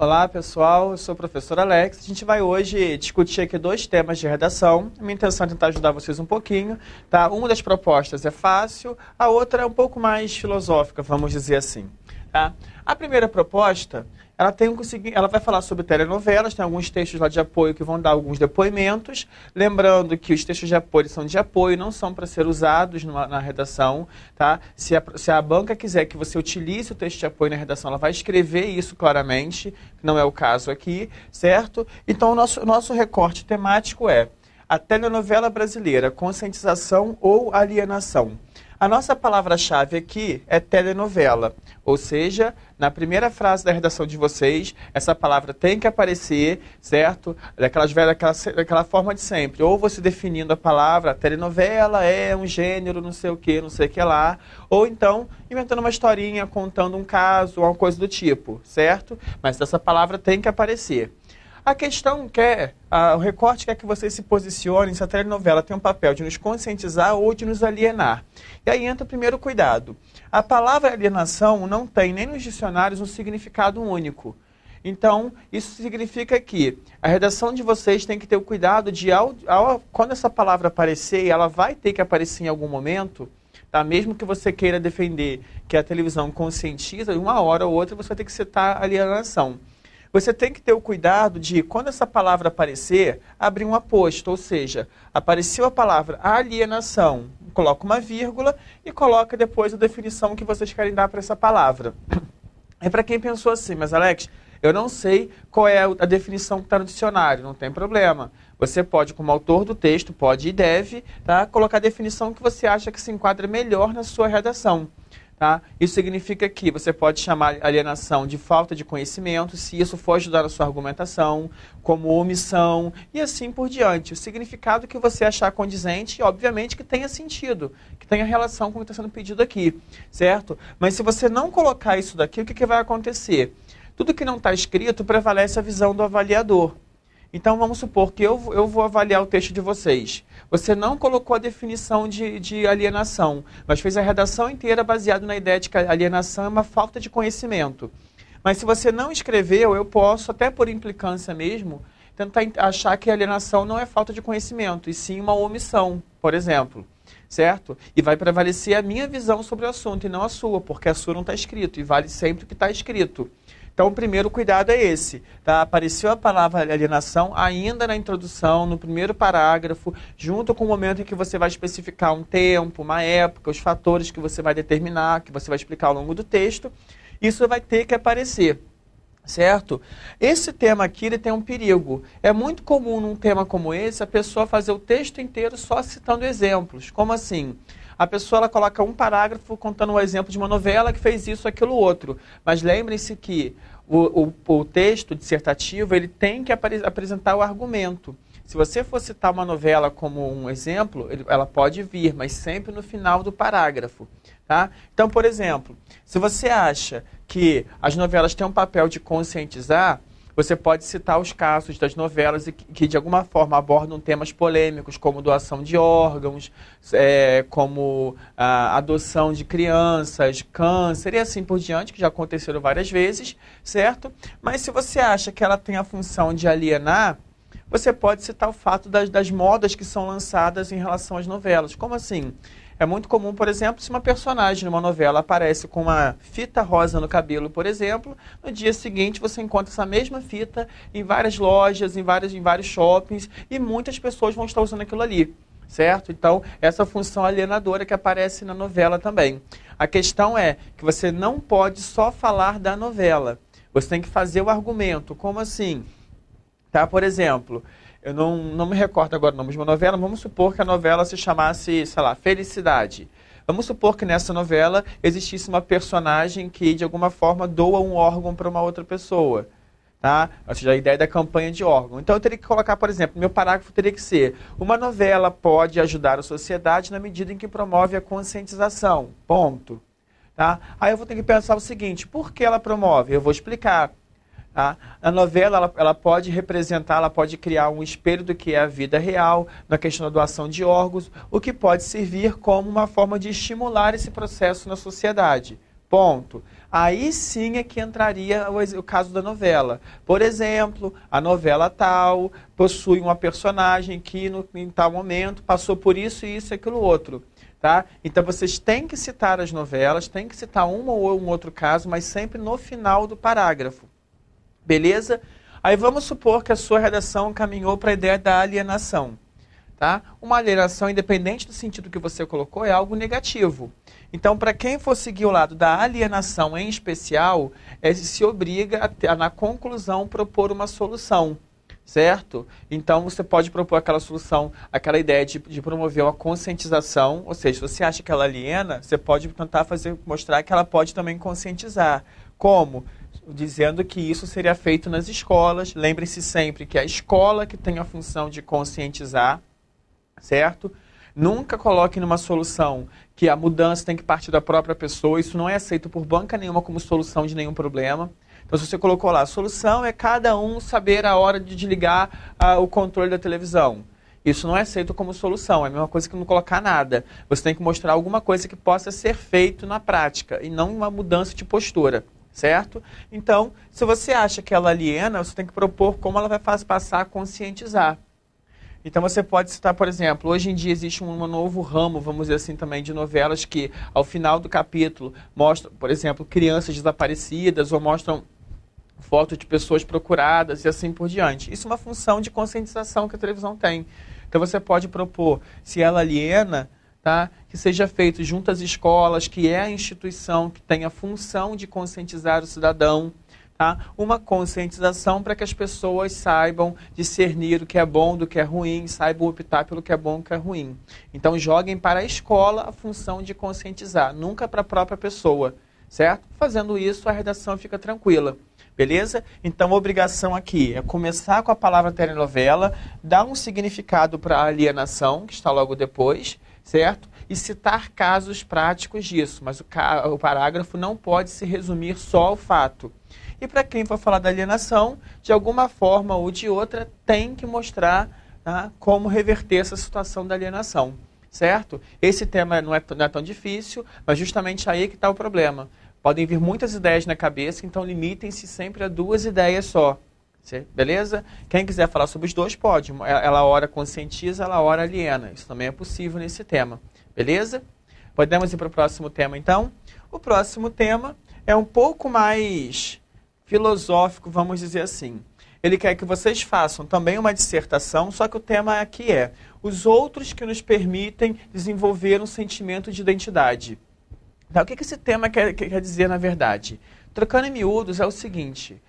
Olá pessoal, eu sou o professor Alex. A gente vai hoje discutir aqui dois temas de redação. A minha intenção é tentar ajudar vocês um pouquinho, tá? Uma das propostas é fácil, a outra é um pouco mais filosófica, vamos dizer assim. Tá? A primeira proposta, ela vai falar sobre telenovelas, tem alguns textos lá de apoio que vão dar alguns depoimentos, lembrando que os textos de apoio são de apoio, não são para ser usados na redação. Tá? Se a banca quiser que você utilize o texto de apoio na redação, ela vai escrever isso claramente, que não é o caso aqui, certo? Então, o nosso recorte temático é a telenovela brasileira, conscientização ou alienação. A nossa palavra-chave aqui é telenovela, ou seja, na primeira frase da redação de vocês, essa palavra tem que aparecer, certo? Daquela forma de sempre, ou você definindo a palavra, telenovela é um gênero, não sei o que lá, ou então inventando uma historinha, contando um caso, ou uma coisa do tipo, certo? Mas essa palavra tem que aparecer. A questão o recorte quer que vocês se posicionem se a telenovela tem um papel de nos conscientizar ou de nos alienar. E aí entra o primeiro cuidado. A palavra alienação não tem nem nos dicionários um significado único. Então, isso significa que a redação de vocês tem que ter o cuidado de, quando essa palavra aparecer, e ela vai ter que aparecer em algum momento, tá? Mesmo que você queira defender que a televisão conscientiza, uma hora ou outra você vai ter que citar alienação. Você tem que ter o cuidado de, quando essa palavra aparecer, abrir um aposto, ou seja, apareceu a palavra alienação, coloca uma vírgula e coloca depois a definição que vocês querem dar para essa palavra. É para quem pensou assim, mas Alex, eu não sei qual é a definição que está no dicionário, não tem problema. Você pode, como autor do texto, pode e deve, tá, colocar a definição que você acha que se enquadra melhor na sua redação. Tá? Isso significa que você pode chamar alienação de falta de conhecimento, se isso for ajudar na sua argumentação, como omissão e assim por diante. O significado que você achar condizente, obviamente que tenha sentido, que tenha relação com o que está sendo pedido aqui, certo? Mas se você não colocar isso daqui, o que vai acontecer? Tudo que não está escrito prevalece a visão do avaliador. Então, vamos supor que eu vou avaliar o texto de vocês. Você não colocou a definição de alienação, mas fez a redação inteira baseada na ideia de que a alienação é uma falta de conhecimento. Mas se você não escreveu, eu posso, até por implicância mesmo, tentar achar que a alienação não é falta de conhecimento, e sim uma omissão, por exemplo. Certo? E vai prevalecer a minha visão sobre o assunto e não a sua, porque a sua não está escrito, e vale sempre o que está escrito. Então, o primeiro cuidado é esse. Tá? Apareceu a palavra alienação ainda na introdução, no primeiro parágrafo, junto com o momento em que você vai especificar um tempo, uma época, os fatores que você vai determinar, que você vai explicar ao longo do texto. Isso vai ter que aparecer. Certo? Esse tema aqui ele tem um perigo. É muito comum num tema como esse a pessoa fazer o texto inteiro só citando exemplos. Como assim? A pessoa ela coloca um parágrafo contando um exemplo de uma novela que fez isso, aquilo, outro. Mas lembrem-se que o texto dissertativo ele tem que apresentar o argumento. Se você for citar uma novela como um exemplo, ela pode vir, mas sempre no final do parágrafo. Tá? Então, por exemplo, se você acha que as novelas têm um papel de conscientizar, você pode citar os casos das novelas que de alguma forma abordam temas polêmicos, como doação de órgãos, como a adoção de crianças, câncer e assim por diante, que já aconteceram várias vezes, certo? Mas se você acha que ela tem a função de alienar, você pode citar o fato das modas que são lançadas em relação às novelas. Como assim? É muito comum, por exemplo, se uma personagem numa novela aparece com uma fita rosa no cabelo, por exemplo, no dia seguinte você encontra essa mesma fita em várias lojas, em vários shoppings, e muitas pessoas vão estar usando aquilo ali, certo? Então, essa função alienadora que aparece na novela também. A questão é que você não pode só falar da novela. Você tem que fazer o argumento. Como assim? Tá? Por exemplo, eu não me recordo agora o nome de uma novela, vamos supor que a novela se chamasse, sei lá, Felicidade. Vamos supor que nessa novela existisse uma personagem que, de alguma forma, doa um órgão para uma outra pessoa. Tá? Ou seja, a ideia da campanha de órgão. Então, eu teria que colocar, por exemplo, meu parágrafo teria que ser: uma novela pode ajudar a sociedade na medida em que promove a conscientização. Ponto. Tá? Aí eu vou ter que pensar o seguinte: por que ela promove? Eu vou explicar. Tá? A novela ela pode representar, ela pode criar um espelho do que é a vida real, na questão da doação de órgãos, o que pode servir como uma forma de estimular esse processo na sociedade. Ponto. Aí sim é que entraria o caso da novela. Por exemplo, a novela tal possui uma personagem que em tal momento passou por isso, isso e aquilo outro. Tá? Então vocês têm que citar as novelas, têm que citar um ou um outro caso, mas sempre no final do parágrafo. Beleza? Aí vamos supor que a sua redação caminhou para a ideia da alienação. Tá? Uma alienação, independente do sentido que você colocou, é algo negativo. Então, para quem for seguir o lado da alienação em especial, se obriga a, na conclusão, propor uma solução. Certo? Então, você pode propor aquela solução, aquela ideia de promover uma conscientização, ou seja, se você acha que ela aliena, você pode tentar mostrar que ela pode também conscientizar. Como? Dizendo que isso seria feito nas escolas. Lembre-se sempre que é a escola que tem a função de conscientizar, certo? Nunca coloque numa solução que a mudança tem que partir da própria pessoa. Isso não é aceito por banca nenhuma como solução de nenhum problema. Então, se você colocou lá, a solução é cada um saber a hora de desligar o controle da televisão. Isso não é aceito como solução, é a mesma coisa que não colocar nada. Você tem que mostrar alguma coisa que possa ser feito na prática e não uma mudança de postura, certo? Então, se você acha que ela aliena, você tem que propor como ela vai passar a conscientizar. Então você pode citar, por exemplo, hoje em dia existe um novo ramo, vamos dizer assim também, de novelas que ao final do capítulo mostram, por exemplo, crianças desaparecidas ou mostram fotos de pessoas procuradas e assim por diante. Isso é uma função de conscientização que a televisão tem. Então você pode propor, se ela aliena, tá, que seja feito junto às escolas, que é a instituição que tem a função de conscientizar o cidadão. Tá? Uma conscientização para que as pessoas saibam discernir o que é bom do que é ruim, saibam optar pelo que é bom e o que é ruim. Então joguem para a escola a função de conscientizar, nunca para a própria pessoa, certo? Fazendo isso, a redação fica tranquila, beleza? Então a obrigação aqui é começar com a palavra telenovela, dar um significado para a alienação, que está logo depois, certo? E citar casos práticos disso, mas o parágrafo não pode se resumir só ao fato. E para quem for falar da alienação, de alguma forma ou de outra, tem que mostrar, tá, como reverter essa situação da alienação, certo? Esse tema não é tão difícil, mas justamente aí que está o problema. Podem vir muitas ideias na cabeça, então limitem-se sempre a 2 ideias só. Beleza? Quem quiser falar sobre os dois, pode. Ela ora conscientiza, ela ora aliena. Isso também é possível nesse tema. Beleza? Podemos ir para o próximo tema, então? O próximo tema é um pouco mais filosófico, vamos dizer assim. Ele quer que vocês façam também uma dissertação, só que o tema aqui é os outros que nos permitem desenvolver um sentimento de identidade. Então, o que esse tema quer dizer, na verdade? Trocando em miúdos, é o seguinte: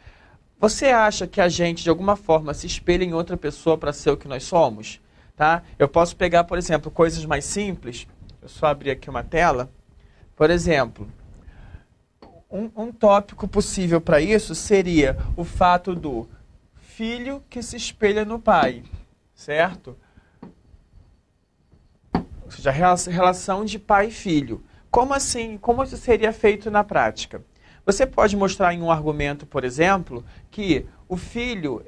você acha que a gente, de alguma forma, se espelha em outra pessoa para ser o que nós somos? Tá? Eu posso pegar, por exemplo, coisas mais simples. Eu só abrir aqui uma tela. Por exemplo, um tópico possível para isso seria o fato do filho que se espelha no pai, certo? Ou seja, a relação de pai e filho. Como assim? Como isso seria feito na prática? Você pode mostrar em um argumento, por exemplo, que o filho,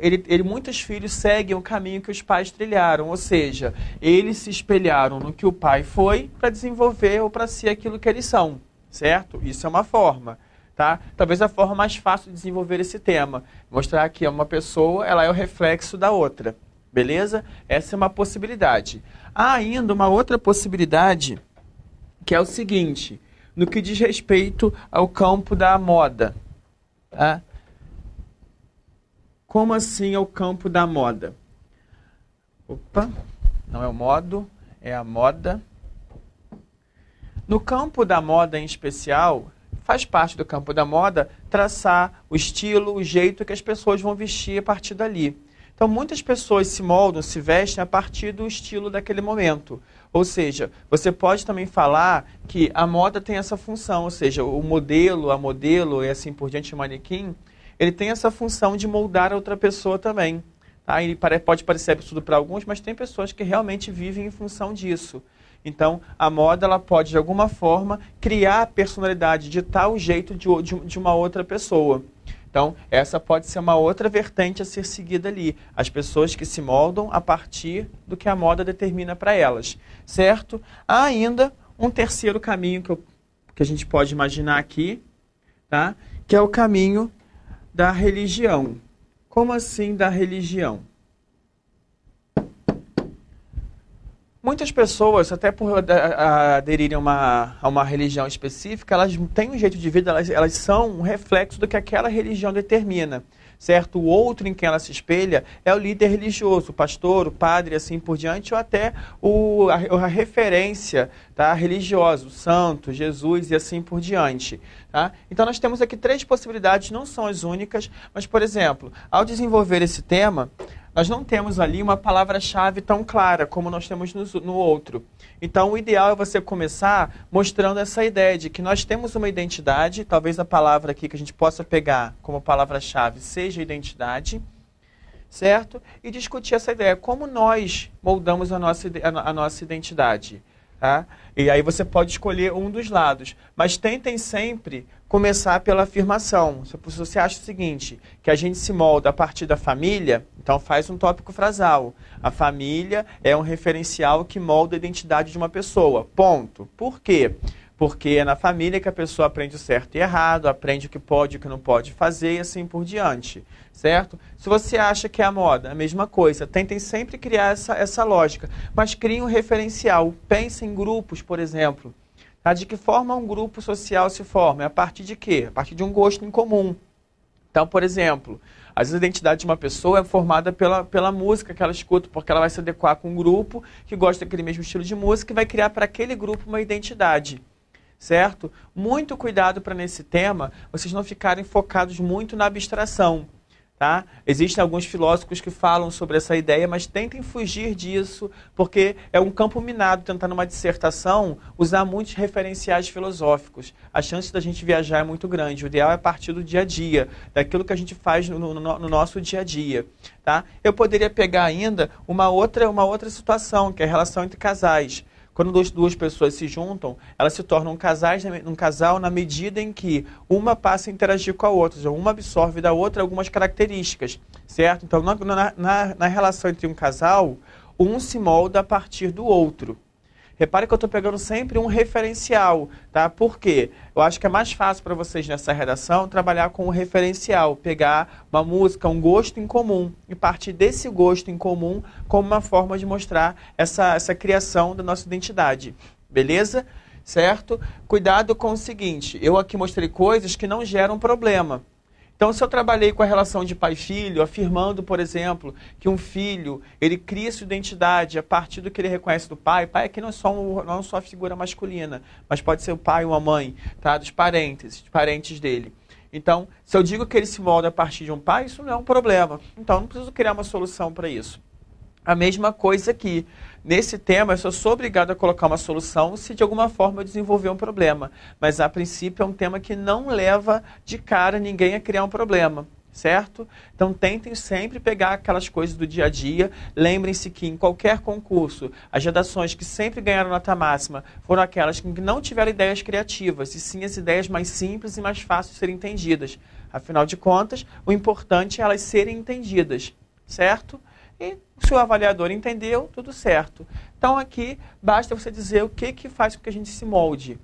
muitos filhos seguem o caminho que os pais trilharam, ou seja, eles se espelharam no que o pai foi para desenvolver ou para ser aquilo que eles são, certo? Isso é uma forma. Tá? Talvez a forma mais fácil de desenvolver esse tema. Mostrar que uma pessoa, ela é o reflexo da outra. Beleza? Essa é uma possibilidade. Há ainda uma outra possibilidade, que é o seguinte: no que diz respeito ao campo da moda. Tá? Como assim é o campo da moda? Opa, não é o modo, é a moda. No campo da moda em especial, faz parte do campo da moda traçar o estilo, o jeito que as pessoas vão vestir a partir dali. Então, muitas pessoas se moldam, se vestem a partir do estilo daquele momento. Ou seja, você pode também falar que a moda tem essa função, ou seja, o modelo, a modelo e assim por diante, o manequim, ele tem essa função de moldar a outra pessoa também. Tá? E pode parecer absurdo para alguns, mas tem pessoas que realmente vivem em função disso. Então, a moda, ela pode, de alguma forma, criar a personalidade de tal jeito de uma outra pessoa. Então, essa pode ser uma outra vertente a ser seguida ali. As pessoas que se moldam a partir do que a moda determina para elas. Certo? Há ainda um terceiro caminho que eu que a gente pode imaginar aqui, tá? Que é o caminho da religião. Como assim da religião? Muitas pessoas, até por aderirem a uma religião específica, elas têm um jeito de vida, elas são um reflexo do que aquela religião determina, certo? O outro em quem ela se espelha é o líder religioso, o pastor, o padre, assim por diante, ou até a referência, tá, religiosa, o santo, Jesus e assim por diante. Tá? Então nós temos aqui 3 possibilidades, não são as únicas, mas, por exemplo, ao desenvolver esse tema, nós não temos ali uma palavra-chave tão clara como nós temos no outro. Então, o ideal é você começar mostrando essa ideia de que nós temos uma identidade, talvez a palavra aqui que a gente possa pegar como palavra-chave seja identidade, certo? E discutir essa ideia, como nós moldamos a nossa identidade. Tá? E aí você pode escolher um dos lados, mas tentem sempre começar pela afirmação. Se você acha o seguinte, que a gente se molda a partir da família, então faz um tópico frasal. A família é um referencial que molda a identidade de uma pessoa. Ponto. Por quê? Porque é na família que a pessoa aprende o certo e errado, aprende o que pode e o que não pode fazer e assim por diante, certo? Se você acha que é a moda, a mesma coisa. Tentem sempre criar essa lógica, mas criem um referencial. Pensem em grupos, por exemplo. Tá? De que forma um grupo social se forma? É a partir de quê? A partir de um gosto em comum. Então, por exemplo, às vezes a identidade de uma pessoa é formada pela música que ela escuta, porque ela vai se adequar com um grupo que gosta daquele mesmo estilo de música e vai criar para aquele grupo uma identidade. Certo? Muito cuidado para nesse tema vocês não ficarem focados muito na abstração. Tá? Existem alguns filósofos que falam sobre essa ideia, mas tentem fugir disso, porque é um campo minado tentar numa dissertação usar muitos referenciais filosóficos. A chance da gente viajar é muito grande. O ideal é partir do dia a dia, daquilo que a gente faz no nosso dia a dia. Tá? Eu poderia pegar ainda uma outra situação, que é a relação entre casais. Quando duas pessoas se juntam, elas se tornam um casal na medida em que uma passa a interagir com a outra, ou seja, uma absorve da outra algumas características, certo? Então, na relação entre um casal, um se molda a partir do outro. Repare que eu estou pegando sempre um referencial, tá? Por quê? Eu acho que é mais fácil para vocês nessa redação trabalhar com um referencial, pegar uma música, um gosto em comum, e partir desse gosto em comum como uma forma de mostrar essa criação da nossa identidade. Beleza? Certo? Cuidado com o seguinte, eu aqui mostrei coisas que não geram problema. Então, se eu trabalhei com a relação de pai e filho, afirmando, por exemplo, que um filho, ele cria sua identidade a partir do que ele reconhece do pai. Pai aqui não é só a figura masculina, mas pode ser o pai ou a mãe, tá? Dos parentes dele. Então, se eu digo que ele se molda a partir de um pai, isso não é um problema. Então, não preciso criar uma solução para isso. A mesma coisa aqui. Nesse tema, eu sou obrigado a colocar uma solução se de alguma forma eu desenvolver um problema. Mas, a princípio, é um tema que não leva de cara ninguém a criar um problema. Certo? Então, tentem sempre pegar aquelas coisas do dia a dia. Lembrem-se que em qualquer concurso, as redações que sempre ganharam nota máxima foram aquelas que não tiveram ideias criativas, e sim as ideias mais simples e mais fáceis de serem entendidas. Afinal de contas, o importante é elas serem entendidas. Certo? E se o avaliador entendeu, tudo certo. Então aqui basta você dizer o que faz com que a gente se molde.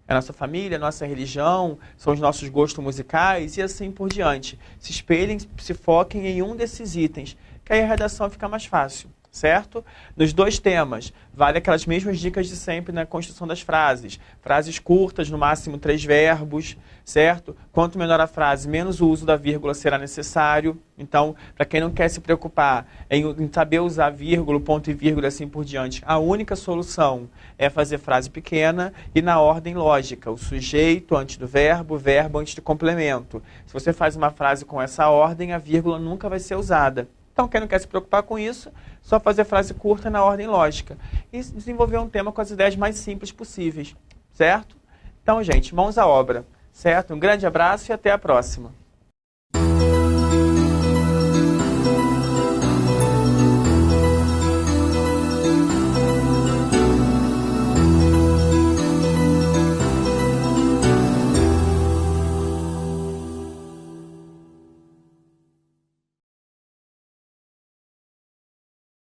É a nossa família, a nossa religião, são os nossos gostos musicais e assim por diante. Se espelhem, se foquem em um desses itens, que aí a redação fica mais fácil. Certo? Nos 2 temas, vale aquelas mesmas dicas de sempre na construção das frases. Frases curtas, no máximo 3 verbos, certo? Quanto menor a frase, menos o uso da vírgula será necessário. Então, para quem não quer se preocupar em saber usar vírgula, ponto e vírgula, assim por diante, a única solução é fazer frase pequena e na ordem lógica. O sujeito antes do verbo, o verbo antes do complemento. Se você faz uma frase com essa ordem, a vírgula nunca vai ser usada. Então, quem não quer se preocupar com isso, só fazer frase curta na ordem lógica. E desenvolver um tema com as ideias mais simples possíveis. Certo? Então, gente, mãos à obra. Certo? Um grande abraço e até a próxima.